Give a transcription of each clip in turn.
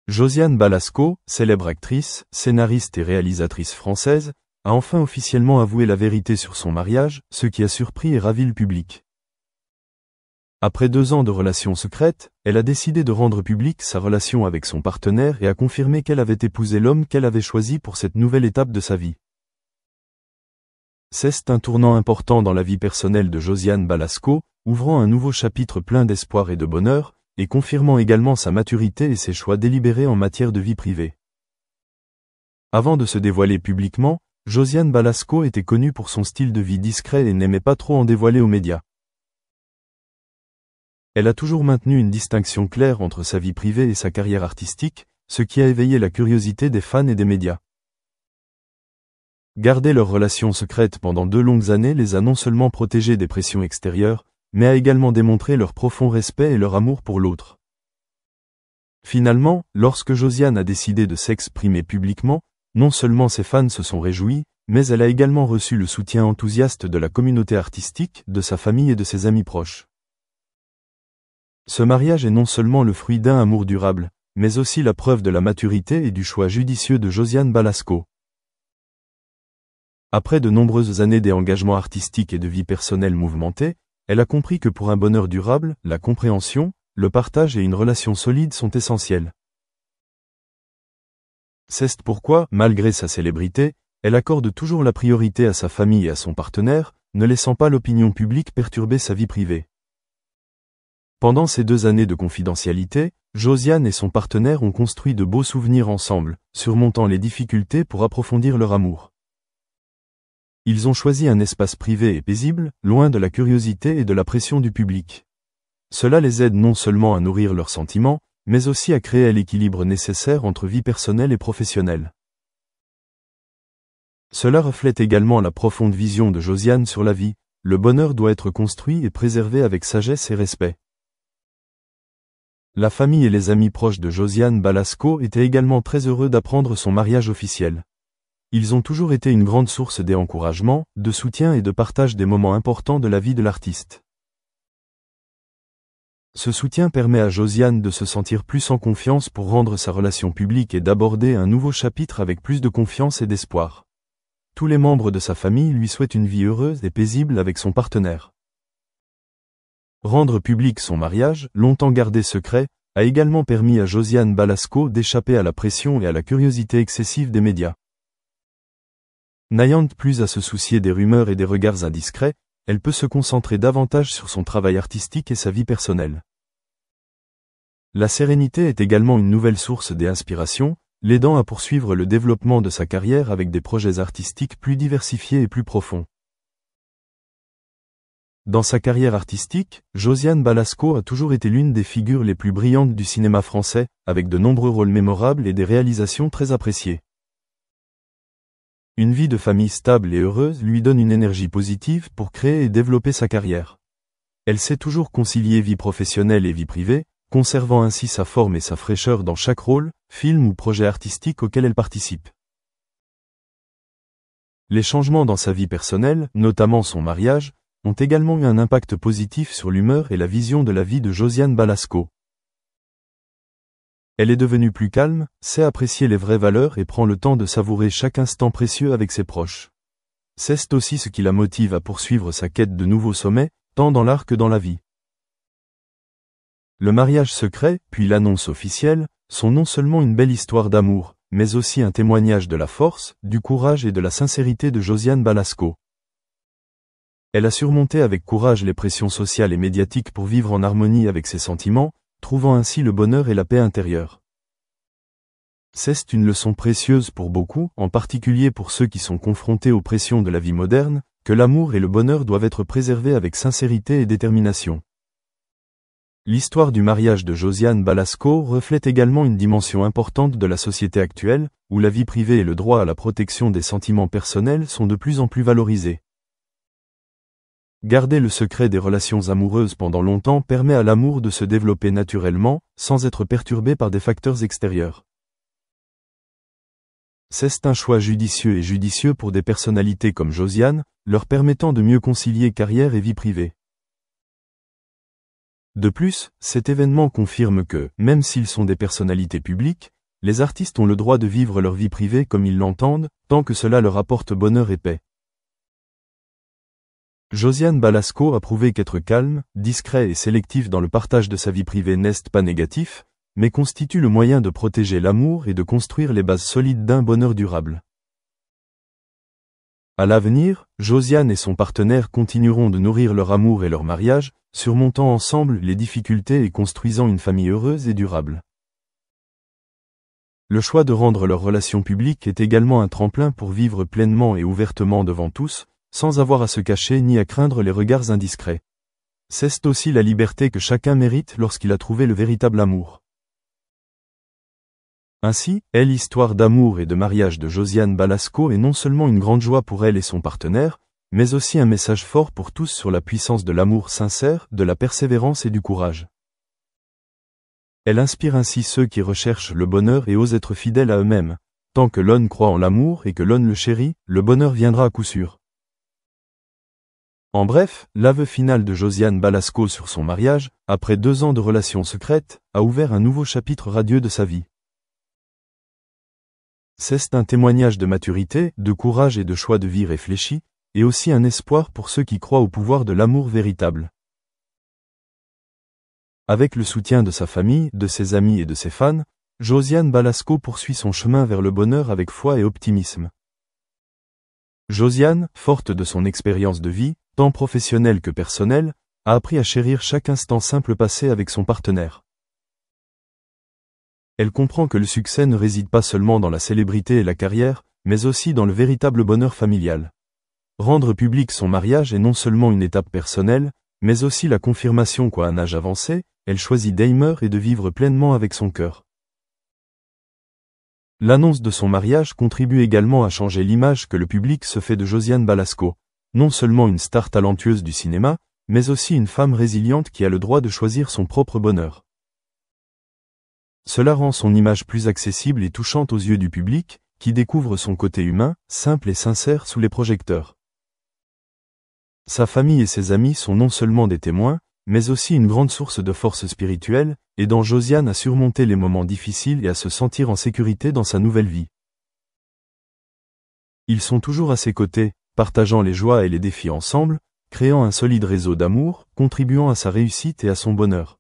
Josiane Balasco, célèbre actrice, scénariste et réalisatrice française, a enfin officiellement avoué la vérité sur son mariage, ce qui a surpris et ravi le public. Après 2 ans de relations secrètes, elle a décidé de rendre publique sa relation avec son partenaire et a confirmé qu'elle avait épousé l'homme qu'elle avait choisi pour cette nouvelle étape de sa vie. C'est un tournant important dans la vie personnelle de Josiane Balasco, ouvrant un nouveau chapitre plein d'espoir et de bonheur, et confirmant également sa maturité et ses choix délibérés en matière de vie privée. Avant de se dévoiler publiquement, Josiane Balasco était connue pour son style de vie discret et n'aimait pas trop en dévoiler aux médias. Elle a toujours maintenu une distinction claire entre sa vie privée et sa carrière artistique, ce qui a éveillé la curiosité des fans et des médias. Garder leur relation secrète pendant 2 longues années les a non seulement protégés des pressions extérieures, mais a également démontré leur profond respect et leur amour pour l'autre. Finalement, lorsque Josiane a décidé de s'exprimer publiquement, non seulement ses fans se sont réjouis, mais elle a également reçu le soutien enthousiaste de la communauté artistique, de sa famille et de ses amis proches. Ce mariage est non seulement le fruit d'un amour durable, mais aussi la preuve de la maturité et du choix judicieux de Josiane Balasco. Après de nombreuses années d'engagement artistique et de vie personnelle mouvementée, elle a compris que pour un bonheur durable, la compréhension, le partage et une relation solide sont essentiels. C'est pourquoi, malgré sa célébrité, elle accorde toujours la priorité à sa famille et à son partenaire, ne laissant pas l'opinion publique perturber sa vie privée. Pendant ces 2 années de confidentialité, Josiane et son partenaire ont construit de beaux souvenirs ensemble, surmontant les difficultés pour approfondir leur amour. Ils ont choisi un espace privé et paisible, loin de la curiosité et de la pression du public. Cela les aide non seulement à nourrir leurs sentiments, mais aussi à créer l'équilibre nécessaire entre vie personnelle et professionnelle. Cela reflète également la profonde vision de Josiane sur la vie. Le bonheur doit être construit et préservé avec sagesse et respect. La famille et les amis proches de Josiane Balasco étaient également très heureux d'apprendre son mariage officiel. Ils ont toujours été une grande source d'encouragement, de soutien et de partage des moments importants de la vie de l'artiste. Ce soutien permet à Josiane de se sentir plus en confiance pour rendre sa relation publique et d'aborder un nouveau chapitre avec plus de confiance et d'espoir. Tous les membres de sa famille lui souhaitent une vie heureuse et paisible avec son partenaire. Rendre public son mariage, longtemps gardé secret, a également permis à Josiane Balasco d'échapper à la pression et à la curiosité excessive des médias. N'ayant plus à se soucier des rumeurs et des regards indiscrets, elle peut se concentrer davantage sur son travail artistique et sa vie personnelle. La sérénité est également une nouvelle source d'inspiration, l'aidant à poursuivre le développement de sa carrière avec des projets artistiques plus diversifiés et plus profonds. Dans sa carrière artistique, Josiane Balasco a toujours été l'une des figures les plus brillantes du cinéma français, avec de nombreux rôles mémorables et des réalisations très appréciées. Une vie de famille stable et heureuse lui donne une énergie positive pour créer et développer sa carrière. Elle sait toujours concilier vie professionnelle et vie privée, conservant ainsi sa forme et sa fraîcheur dans chaque rôle, film ou projet artistique auquel elle participe. Les changements dans sa vie personnelle, notamment son mariage, ont également eu un impact positif sur l'humeur et la vision de la vie de Josiane Balasco. Elle est devenue plus calme, sait apprécier les vraies valeurs et prend le temps de savourer chaque instant précieux avec ses proches. C'est aussi ce qui la motive à poursuivre sa quête de nouveaux sommets, tant dans l'art que dans la vie. Le mariage secret, puis l'annonce officielle, sont non seulement une belle histoire d'amour, mais aussi un témoignage de la force, du courage et de la sincérité de Josiane Balasco. Elle a surmonté avec courage les pressions sociales et médiatiques pour vivre en harmonie avec ses sentiments, trouvant ainsi le bonheur et la paix intérieure. C'est une leçon précieuse pour beaucoup, en particulier pour ceux qui sont confrontés aux pressions de la vie moderne, que l'amour et le bonheur doivent être préservés avec sincérité et détermination. L'histoire du mariage de Josiane Balasco reflète également une dimension importante de la société actuelle, où la vie privée et le droit à la protection des sentiments personnels sont de plus en plus valorisés. Garder le secret des relations amoureuses pendant longtemps permet à l'amour de se développer naturellement, sans être perturbé par des facteurs extérieurs. C'est un choix judicieux pour des personnalités comme Josiane, leur permettant de mieux concilier carrière et vie privée. De plus, cet événement confirme que, même s'ils sont des personnalités publiques, les artistes ont le droit de vivre leur vie privée comme ils l'entendent, tant que cela leur apporte bonheur et paix. Josiane Balasco a prouvé qu'être calme, discret et sélectif dans le partage de sa vie privée n'est pas négatif, mais constitue le moyen de protéger l'amour et de construire les bases solides d'un bonheur durable. À l'avenir, Josiane et son partenaire continueront de nourrir leur amour et leur mariage, surmontant ensemble les difficultés et construisant une famille heureuse et durable. Le choix de rendre leur relation publique est également un tremplin pour vivre pleinement et ouvertement devant tous, sans avoir à se cacher ni à craindre les regards indiscrets. C'est aussi la liberté que chacun mérite lorsqu'il a trouvé le véritable amour. Ainsi, l'histoire d'amour et de mariage de Josiane Balasco est non seulement une grande joie pour elle et son partenaire, mais aussi un message fort pour tous sur la puissance de l'amour sincère, de la persévérance et du courage. Elle inspire ainsi ceux qui recherchent le bonheur et osent être fidèles à eux-mêmes. Tant que l'on croit en l'amour et que l'on le chérit, le bonheur viendra à coup sûr. En bref, l'aveu final de Josiane Balasco sur son mariage, après 2 ans de relations secrètes, a ouvert un nouveau chapitre radieux de sa vie. C'est un témoignage de maturité, de courage et de choix de vie réfléchi, et aussi un espoir pour ceux qui croient au pouvoir de l'amour véritable. Avec le soutien de sa famille, de ses amis et de ses fans, Josiane Balasco poursuit son chemin vers le bonheur avec foi et optimisme. Josiane, forte de son expérience de vie, tant professionnelle que personnelle, a appris à chérir chaque instant simple passé avec son partenaire. Elle comprend que le succès ne réside pas seulement dans la célébrité et la carrière, mais aussi dans le véritable bonheur familial. Rendre public son mariage est non seulement une étape personnelle, mais aussi la confirmation qu'à un âge avancé, elle choisit d'aimer et de vivre pleinement avec son cœur. L'annonce de son mariage contribue également à changer l'image que le public se fait de Josiane Balasco, non seulement une star talentueuse du cinéma, mais aussi une femme résiliente qui a le droit de choisir son propre bonheur. Cela rend son image plus accessible et touchante aux yeux du public, qui découvre son côté humain, simple et sincère sous les projecteurs. Sa famille et ses amis sont non seulement des témoins, mais aussi une grande source de force spirituelle, aidant Josiane à surmonter les moments difficiles et à se sentir en sécurité dans sa nouvelle vie. Ils sont toujours à ses côtés, partageant les joies et les défis ensemble, créant un solide réseau d'amour, contribuant à sa réussite et à son bonheur.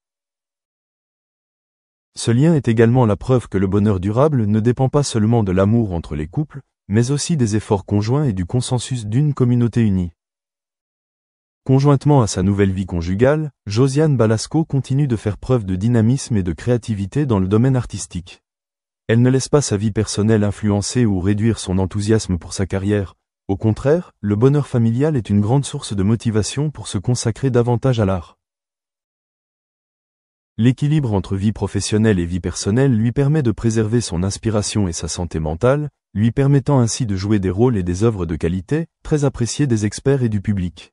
Ce lien est également la preuve que le bonheur durable ne dépend pas seulement de l'amour entre les couples, mais aussi des efforts conjoints et du consensus d'une communauté unie. Conjointement à sa nouvelle vie conjugale, Josiane Balasco continue de faire preuve de dynamisme et de créativité dans le domaine artistique. Elle ne laisse pas sa vie personnelle influencer ou réduire son enthousiasme pour sa carrière. Au contraire, le bonheur familial est une grande source de motivation pour se consacrer davantage à l'art. L'équilibre entre vie professionnelle et vie personnelle lui permet de préserver son inspiration et sa santé mentale, lui permettant ainsi de jouer des rôles et des œuvres de qualité, très appréciés des experts et du public.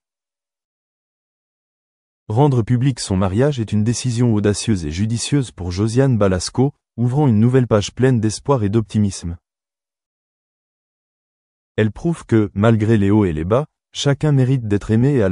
Rendre public son mariage est une décision audacieuse et judicieuse pour Josiane Balasco, ouvrant une nouvelle page pleine d'espoir et d'optimisme. Elle prouve que, malgré les hauts et les bas, chacun mérite d'être aimé et à la